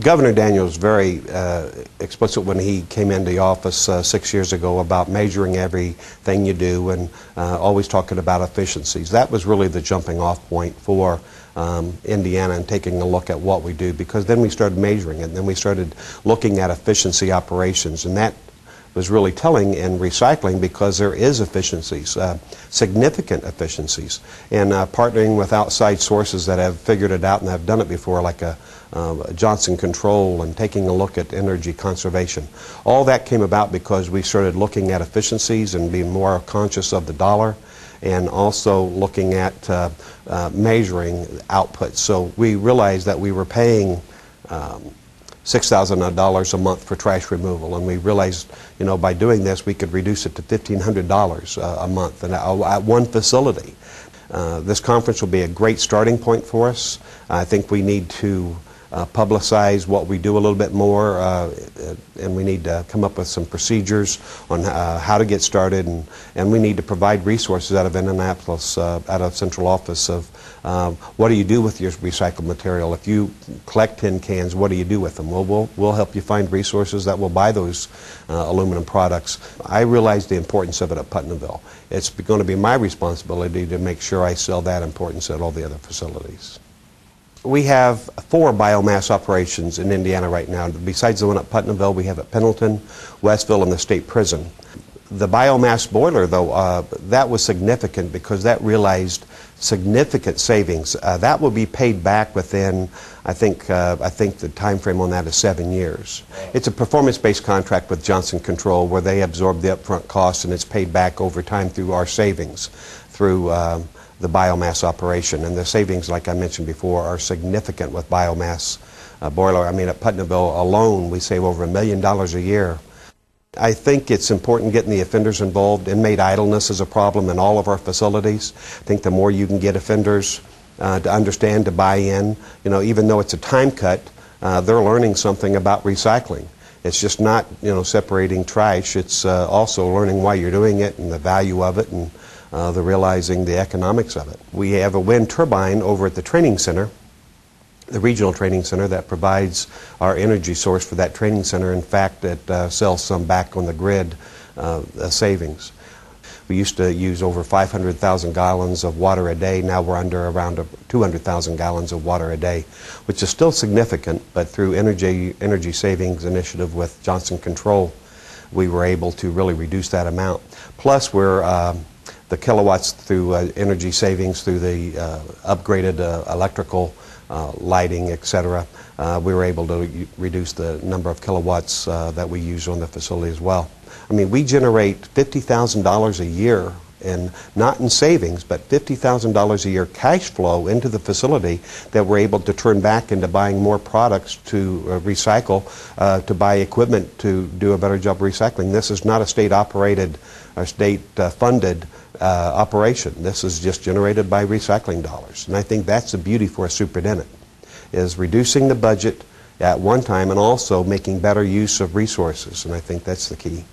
Governor Daniels was very explicit when he came into the office 6 years ago about measuring everything you do and always talking about efficiencies. That was really the jumping off point for Indiana and taking a look at what we do, because then we started measuring it, and then we started looking at efficiency operations, and that was really telling in recycling, because there is efficiencies, significant efficiencies, and partnering with outside sources that have figured it out and have done it before, like Johnson Control, and taking a look at energy conservation. All that came about because we started looking at efficiencies and being more conscious of the dollar, and also looking at measuring output. So we realized that we were paying $6,000 a month for trash removal, and we realized, you know, by doing this we could reduce it to $1,500 a month and at one facility. This conference will be a great starting point for us. I think we need to publicize what we do a little bit more, and we need to come up with some procedures on how to get started, and we need to provide resources out of Indianapolis, out of central office, of what do you do with your recycled material. If you collect tin cans, what do you do with them? Well, we'll help you find resources that will buy those aluminum products. I realize the importance of it at Putnamville. It's going to be my responsibility to make sure I sell that importance at all the other facilities. We have 4 biomass operations in Indiana right now. Besides the one at Putnamville, we have at Pendleton, Westville, and the State Prison. The biomass boiler, though, that was significant because that realized significant savings. That will be paid back within, I think the time frame on that is 7 years. It's a performance-based contract with Johnson Control where they absorb the upfront costs, and it's paid back over time through our savings, through the biomass operation. And the savings, like I mentioned before, are significant with biomass boiler. I mean, at Putnamville alone, we save over $1 million a year. I think it's important getting the offenders involved. Inmate idleness is a problem in all of our facilities. I think the more you can get offenders to understand, to buy in, you know, even though it's a time cut, they're learning something about recycling. It's just not, you know, separating trash. It's also learning why you're doing it and the value of it, and the realizing the economics of it. We have a wind turbine over at the training center, the regional training center, that provides our energy source for that training center. In fact, it sells some back on the grid savings. We used to use over 500,000 gallons of water a day. Now we're under around 200,000 gallons of water a day, which is still significant, but through energy savings initiative with Johnson Control, we were able to really reduce that amount. Plus, we're the kilowatts through energy savings through the upgraded electrical lighting, etc. We were able to reduce the number of kilowatts that we use on the facility as well. I mean, we generate $50,000 a year, and not in savings, but $50,000 a year cash flow into the facility that we're able to turn back into buying more products to recycle, to buy equipment to do a better job recycling. This is not a state-operated or state-funded operation. This is just generated by recycling dollars. And I think that's the beauty for a superintendent, is reducing the budget at one time and also making better use of resources. And I think that's the key.